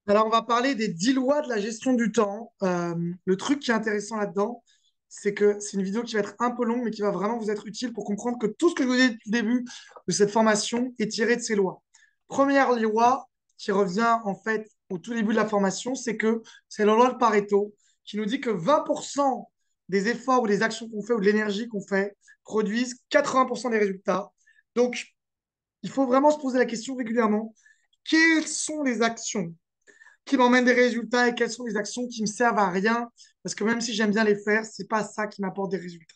Alors, on va parler des 10 lois de la gestion du temps. Le truc qui est intéressant là-dedans, c'est que c'est une vidéo qui va être un peu longue, mais qui va vraiment vous être utile pour comprendre que tout ce que je vous ai dit depuis le début de cette formation est tiré de ces lois. Première loi qui revient en fait au tout début de la formation, c'est que c'est la loi de Pareto qui nous dit que 20% des efforts ou des actions qu'on fait ou de l'énergie qu'on fait produisent 80% des résultats. Donc, il faut vraiment se poser la question régulièrement, quelles sont les actions qui m'emmènent des résultats et quelles sont les actions qui me servent à rien, parce que même si j'aime bien les faire, c'est pas ça qui m'apporte des résultats.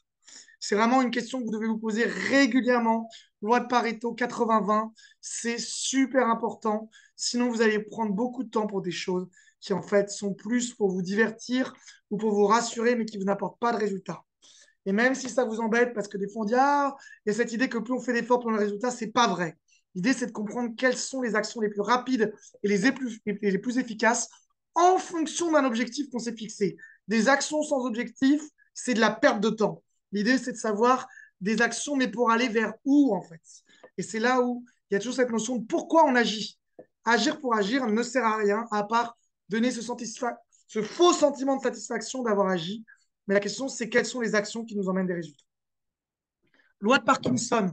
C'est vraiment une question que vous devez vous poser régulièrement. Loi de Pareto 80-20, c'est super important. Sinon, vous allez prendre beaucoup de temps pour des choses qui, en fait, sont plus pour vous divertir ou pour vous rassurer, mais qui vous n'apportent pas de résultats. Et même si ça vous embête, parce que des fois on dit, ah, il y a cette idée que plus on fait d'efforts, plus on a le résultat, c'est pas vrai. L'idée, c'est de comprendre quelles sont les actions les plus rapides et les plus efficaces en fonction d'un objectif qu'on s'est fixé. Des actions sans objectif, c'est de la perte de temps. L'idée, c'est de savoir des actions, mais pour aller vers où, en fait. Et c'est là où il y a toujours cette notion de pourquoi on agit. Agir pour agir ne sert à rien, à part donner ce faux sentiment de satisfaction d'avoir agi, mais la question, c'est quelles sont les actions qui nous emmènent des résultats. Loi de Parkinson.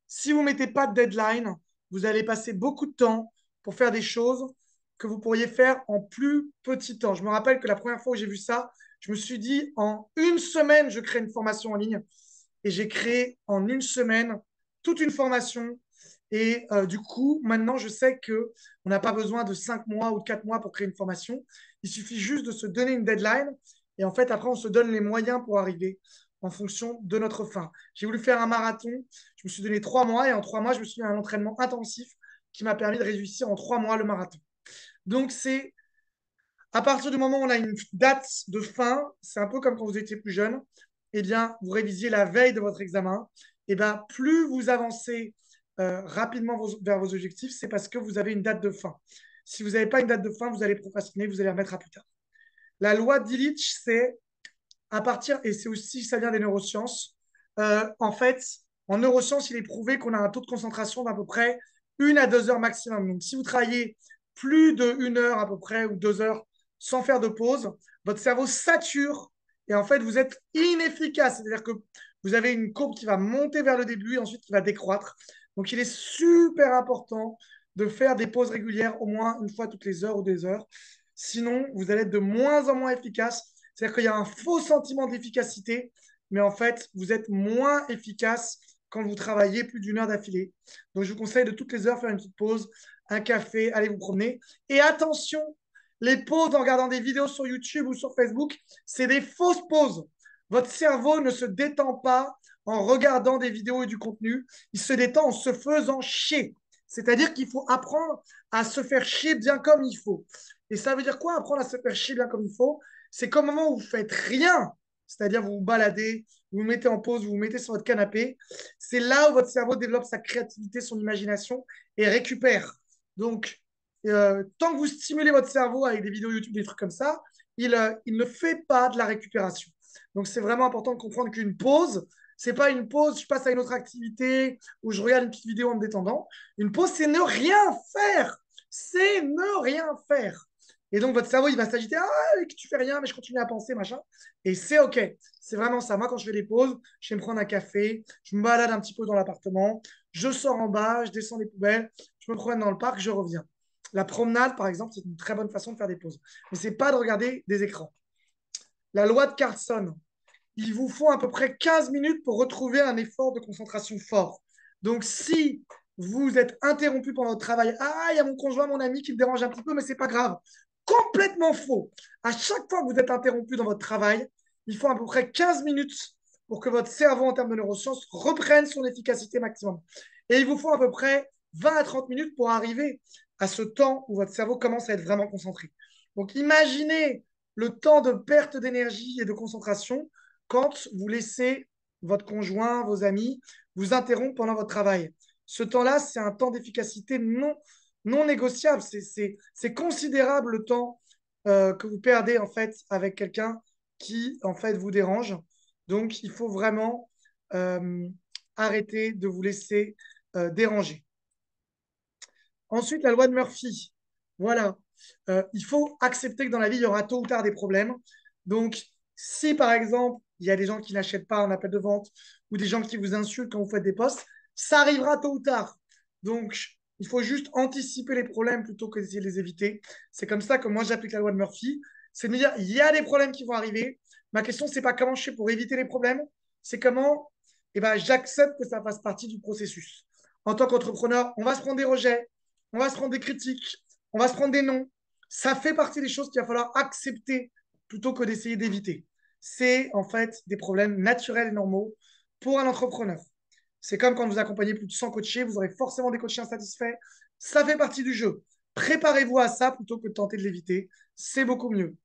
Si vous ne mettez pas de deadline, vous allez passer beaucoup de temps pour faire des choses que vous pourriez faire en plus petit temps. Je me rappelle que la première fois où j'ai vu ça, je me suis dit, en une semaine, je crée une formation en ligne. Et j'ai créé en une semaine toute une formation. Et du coup, maintenant, je sais qu'on n'a pas besoin de 5 mois ou de 4 mois pour créer une formation. Il suffit juste de se donner une deadline. Et en fait, après, on se donne les moyens pour arriver en fonction de notre fin. J'ai voulu faire un marathon. Je me suis donné 3 mois. Et en 3 mois, je me suis mis à un entraînement intensif qui m'a permis de réussir en 3 mois le marathon. Donc, c'est à partir du moment où on a une date de fin, c'est un peu comme quand vous étiez plus jeune, eh bien, vous révisiez la veille de votre examen. Eh bien, plus vous avancez rapidement vers vos objectifs, c'est parce que vous avez une date de fin. Si vous n'avez pas une date de fin, vous allez procrastiner, vous allez remettre à plus tard. La loi d'Illich, c'est à partir, et c'est aussi, ça vient des neurosciences, en fait, en neurosciences, il est prouvé qu'on a un taux de concentration d'à peu près 1 à 2 heures maximum. Donc, si vous travaillez plus d'1 heure à peu près ou 2 heures sans faire de pause, votre cerveau sature et en fait, vous êtes inefficace. C'est-à-dire que vous avez une courbe qui va monter vers le début et ensuite qui va décroître. Donc, il est super important de faire des pauses régulières, au moins une fois toutes les heures ou des heures. Sinon, vous allez être de moins en moins efficace. C'est-à-dire qu'il y a un faux sentiment d'efficacité, mais en fait, vous êtes moins efficace quand vous travaillez plus d'1 heure d'affilée. Donc, je vous conseille de toutes les heures faire une petite pause, un café, aller vous promener. Et attention, les pauses en regardant des vidéos sur YouTube ou sur Facebook, c'est des fausses pauses. Votre cerveau ne se détend pas en regardant des vidéos et du contenu, il se détend en se faisant chier. C'est-à-dire qu'il faut apprendre à se faire chier bien comme il faut. Et ça veut dire quoi, apprendre à se faire chier bien comme il faut? C'est comme au moment où vous faites rien, c'est-à-dire vous vous baladez, vous vous mettez en pause, vous vous mettez sur votre canapé. C'est là où votre cerveau développe sa créativité, son imagination et récupère. Donc, tant que vous stimulez votre cerveau avec des vidéos YouTube, des trucs comme ça, il ne fait pas de la récupération. Donc, c'est vraiment important de comprendre qu'une pause, c'est pas une pause, je passe à une autre activité ou je regarde une petite vidéo en me détendant. Une pause, c'est ne rien faire. C'est ne rien faire. Et donc, votre cerveau, il va s'agiter. Ah, tu fais rien, mais je continue à penser, machin. Et c'est OK. C'est vraiment ça. Moi, quand je fais des pauses, je vais me prendre un café, je me balade un petit peu dans l'appartement, je sors en bas, je descends les poubelles, je me promène dans le parc, je reviens. La promenade, par exemple, c'est une très bonne façon de faire des pauses. Mais ce n'est pas de regarder des écrans. La loi de Carlson, il vous faut à peu près 15 minutes pour retrouver un effort de concentration fort. Donc, si vous êtes interrompu pendant votre travail, ah, il y a mon conjoint, mon ami qui me dérange un petit peu, mais c'est pas grave. Complètement faux. À chaque fois que vous êtes interrompu dans votre travail, il faut à peu près 15 minutes pour que votre cerveau, en termes de neurosciences, reprenne son efficacité maximum. Et il vous faut à peu près 20 à 30 minutes pour arriver à ce temps où votre cerveau commence à être vraiment concentré. Donc, imaginez le temps de perte d'énergie et de concentration quand vous laissez votre conjoint, vos amis, vous interrompre pendant votre travail. Ce temps-là, c'est un temps d'efficacité non négociable. C'est considérable le temps que vous perdez en fait avec quelqu'un qui en fait vous dérange. Donc, il faut vraiment euh, arrêter de vous laisser déranger. Ensuite, la loi de Murphy. Voilà. il faut accepter que dans la vie, il y aura tôt ou tard des problèmes. Donc, si par exemple, il y a des gens qui n'achètent pas un appel de vente ou des gens qui vous insultent quand vous faites des posts, ça arrivera tôt ou tard. Donc, il faut juste anticiper les problèmes plutôt que d'essayer de les éviter. C'est comme ça que moi, j'applique la loi de Murphy. C'est de me dire, il y a des problèmes qui vont arriver. Ma question, c'est pas comment je fais pour éviter les problèmes, c'est comment j'accepte que ça fasse partie du processus. En tant qu'entrepreneur, on va se prendre des rejets, on va se prendre des critiques, on va se prendre des noms. Ça fait partie des choses qu'il va falloir accepter plutôt que d'essayer d'éviter. C'est en fait des problèmes naturels et normaux pour un entrepreneur. C'est comme quand vous accompagnez plus de 100 coachés, vous aurez forcément des coachés insatisfaits. Ça fait partie du jeu. Préparez-vous à ça plutôt que de tenter de l'éviter. C'est beaucoup mieux.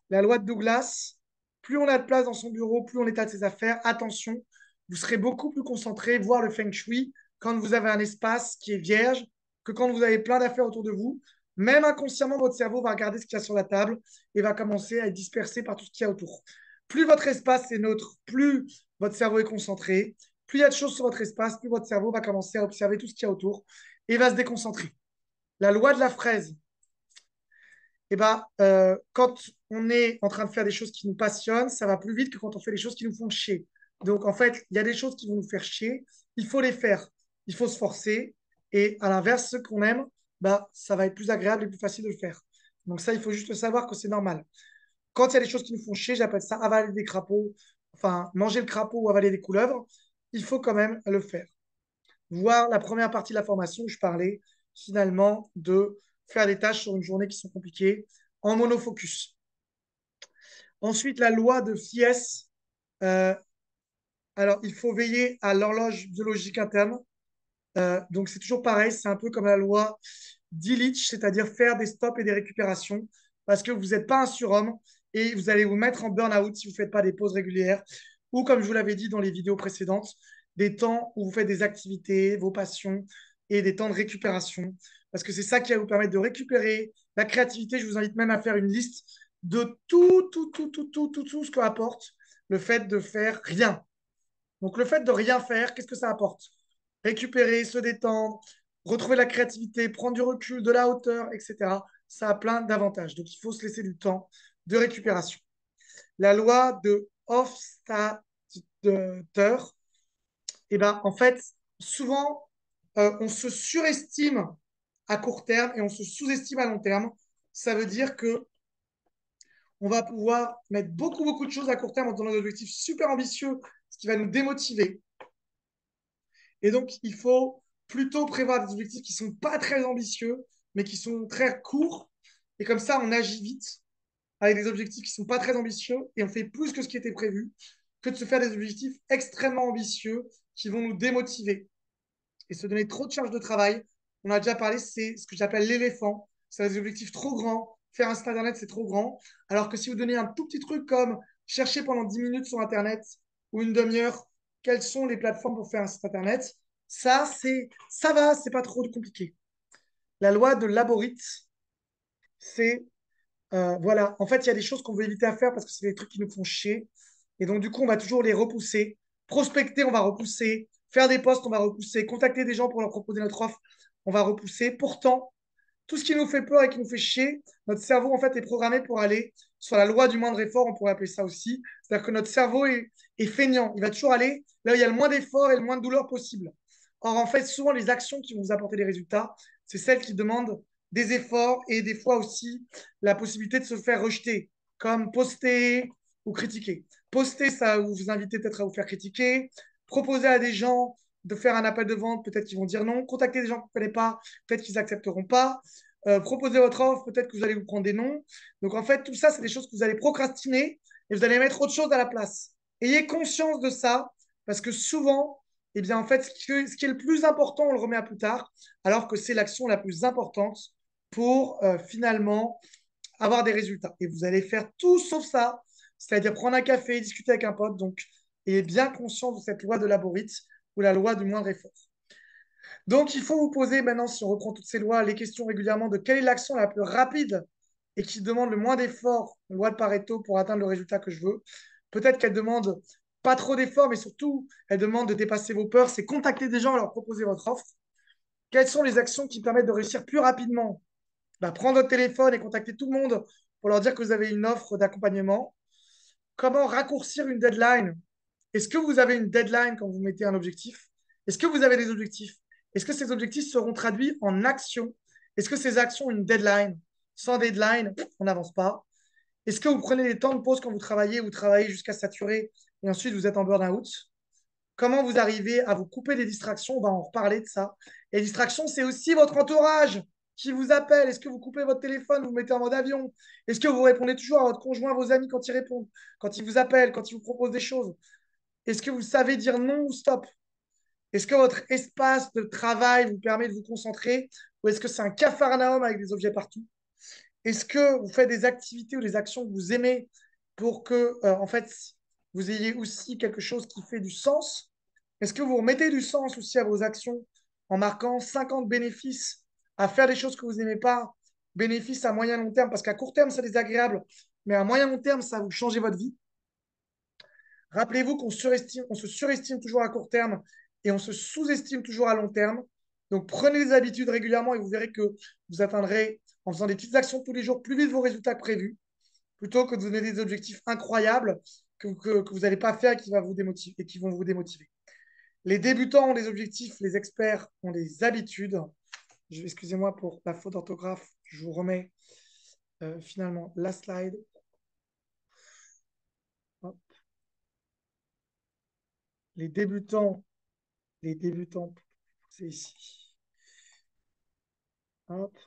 La loi de Douglas, plus on a de place dans son bureau, plus on est à ses affaires. Attention, vous serez beaucoup plus concentré, voir le feng shui, quand vous avez un espace qui est vierge, que quand vous avez plein d'affaires autour de vous. Même inconsciemment, votre cerveau va regarder ce qu'il y a sur la table et va commencer à être dispersé par tout ce qu'il y a autour. Plus votre espace est neutre, plus votre cerveau est concentré. Plus il y a de choses sur votre espace, plus votre cerveau va commencer à observer tout ce qu'il y a autour et va se déconcentrer. La loi de la fraise, quand on est en train de faire des choses qui nous passionnent, ça va plus vite que quand on fait des choses qui nous font chier. Donc, en fait, il y a des choses qui vont nous faire chier, il faut les faire, il faut se forcer. Et à l'inverse, ce qu'on aime, ça va être plus agréable et plus facile de le faire. Donc, ça, il faut juste savoir que c'est normal. Quand il y a des choses qui nous font chier, j'appelle ça avaler des crapauds, enfin, manger le crapaud ou avaler des couleuvres, il faut quand même le faire. Voir la première partie de la formation où je parlais finalement de faire des tâches sur une journée qui sont compliquées en monofocus. Ensuite, la loi de Fies. Euh, alors, il faut veiller à l'horloge biologique interne. Donc, c'est toujours pareil, c'est un peu comme la loi d'Illich, c'est-à-dire faire des stops et des récupérations, parce que vous n'êtes pas un surhomme et vous allez vous mettre en burn-out si vous ne faites pas des pauses régulières, ou comme je vous l'avais dit dans les vidéos précédentes, des temps où vous faites des activités, vos passions, et des temps de récupération, parce que c'est ça qui va vous permettre de récupérer la créativité. Je vous invite même à faire une liste de tout ce qu'apporte le fait de faire rien. Donc, le fait de rien faire, qu'est-ce que ça apporte? Récupérer, se détendre, retrouver la créativité, prendre du recul, de la hauteur, etc. Ça a plein d'avantages. Donc, il faut se laisser du temps de récupération. La loi de Hofstadter, en fait, souvent, on se surestime à court terme et on se sous-estime à long terme. Ça veut dire que on va pouvoir mettre beaucoup de choses à court terme en donnant des objectifs super ambitieux, ce qui va nous démotiver. Et donc, il faut plutôt prévoir des objectifs qui ne sont pas très ambitieux, mais qui sont très courts. Et comme ça, on agit vite avec des objectifs qui ne sont pas très ambitieux et on fait plus que ce qui était prévu que de se faire des objectifs extrêmement ambitieux qui vont nous démotiver et se donner trop de charge de travail. On a déjà parlé, c'est ce que j'appelle l'éléphant. C'est des objectifs trop grands. Faire un site internet, c'est trop grand. Alors que si vous donnez un tout petit truc comme chercher pendant 10 minutes sur internet ou une demi-heure quelles sont les plateformes pour faire un site internet, ça va, c'est pas trop compliqué. La loi de Laborit, c'est voilà, en fait, il y a des choses qu'on veut éviter à faire parce que c'est des trucs qui nous font chier. Et donc, du coup, on va toujours les repousser. Prospecter, on va repousser. Faire des posts, on va repousser. Contacter des gens pour leur proposer notre offre, on va repousser. Pourtant, tout ce qui nous fait peur et qui nous fait chier, notre cerveau, en fait, est programmé pour aller sur la loi du moindre effort, on pourrait appeler ça aussi. C'est-à-dire que notre cerveau est feignant. Il va toujours aller là où il y a le moins d'efforts et le moins de douleur possible. Or, en fait, souvent, les actions qui vont vous apporter des résultats, c'est celles qui demandent des efforts et des fois aussi la possibilité de se faire rejeter, comme poster ou critiquer. Poster, ça vous inviter peut-être à vous faire critiquer. Proposer à des gens de faire un appel de vente, peut-être qu'ils vont dire non. Contacter des gens que vous ne connaissez pas, peut-être qu'ils n'accepteront pas. Proposer votre offre, peut-être que vous allez vous prendre des noms. Donc en fait, tout ça, c'est des choses que vous allez procrastiner et vous allez mettre autre chose à la place. Ayez conscience de ça, parce que souvent, eh bien, en fait, ce qui est le plus important, on le remet à plus tard, alors que c'est l'action la plus importante pour finalement avoir des résultats. Et vous allez faire tout sauf ça, c'est-à-dire prendre un café, discuter avec un pote. Donc, ayez bien conscience de cette loi de Laborit ou la loi du moindre effort. Donc, il faut vous poser maintenant, si on reprend toutes ces lois, les questions régulièrement de quelle est l'action la plus rapide et qui demande le moins d'efforts, loi de Pareto, pour atteindre le résultat que je veux. Peut-être qu'elle demande pas trop d'efforts, mais surtout, elle demande de dépasser vos peurs. C'est contacter des gens et leur proposer votre offre. Quelles sont les actions qui permettent de réussir plus rapidement Bah, prendre votre téléphone et contacter tout le monde pour leur dire que vous avez une offre d'accompagnement. Comment raccourcir une deadline? Est-ce que vous avez une deadline quand vous mettez un objectif? Est-ce que vous avez des objectifs? Est-ce que ces objectifs seront traduits en actions? Est-ce que ces actions ont une deadline? Sans deadline, on n'avance pas. Est-ce que vous prenez des temps de pause quand vous travaillez jusqu'à saturer et ensuite vous êtes en burn-out? Comment vous arrivez à vous couper des distractions? On va en reparler de ça. Et les distractions, c'est aussi votre entourage qui vous appelle. Est-ce que vous coupez votre téléphone, vous mettez en mode avion? Est-ce que vous répondez toujours à votre conjoint, à vos amis quand ils répondent, quand ils vous appellent, quand ils vous proposent des choses? Est-ce que vous savez dire non ou stop? Est-ce que votre espace de travail vous permet de vous concentrer ou est-ce que c'est un capharnaüm avec des objets partout? Est-ce que vous faites des activités ou des actions que vous aimez pour que, en fait, vous ayez aussi quelque chose qui fait du sens? Est-ce que vous remettez du sens aussi à vos actions en marquant 50 bénéfices à faire des choses que vous n'aimez pas, bénéfices à moyen long terme, parce qu'à court terme, c'est désagréable, mais à moyen long terme, ça va vous changer votre vie. Rappelez-vous qu'on surestime, on se surestime toujours à court terme et on se sous-estime toujours à long terme. Donc prenez des habitudes régulièrement et vous verrez que vous atteindrez, en faisant des petites actions tous les jours, plus vite vos résultats que prévus, plutôt que de donner des objectifs incroyables que vous n'allez pas faire et qui, va vous démotiver, et qui vont vous démotiver. Les débutants ont des objectifs, les experts ont des habitudes. Excusez-moi pour la faute d'orthographe, je vous remets finalement la slide. Hop. Les débutants, les débutants, c'est ici. Hop.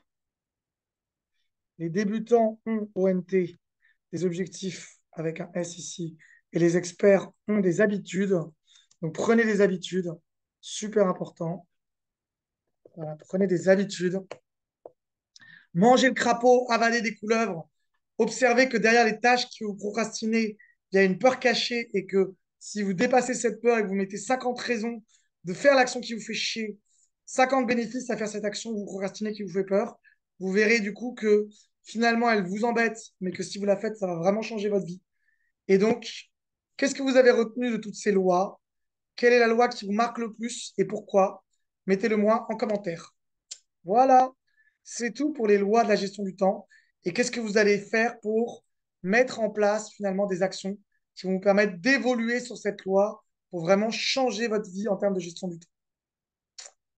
Les débutants ont ONT, des objectifs avec un S ici, et les experts ont des habitudes. Donc prenez des habitudes, super important. Voilà, prenez des habitudes. Mangez le crapaud, avalez des couleuvres. Observez que derrière les tâches que vous procrastinez, il y a une peur cachée et que si vous dépassez cette peur et que vous mettez 50 raisons de faire l'action qui vous fait chier, 50 bénéfices à faire cette action que vous procrastinez qui vous fait peur, vous verrez du coup que finalement elle vous embête, mais que si vous la faites, ça va vraiment changer votre vie. Et donc, qu'est-ce que vous avez retenu de toutes ces lois? Quelle est la loi qui vous marque le plus et pourquoi? Mettez-le moi en commentaire. Voilà, c'est tout pour les lois de la gestion du temps. Et qu'est-ce que vous allez faire pour mettre en place finalement des actions qui vont vous permettre d'évoluer sur cette loi pour vraiment changer votre vie en termes de gestion du temps?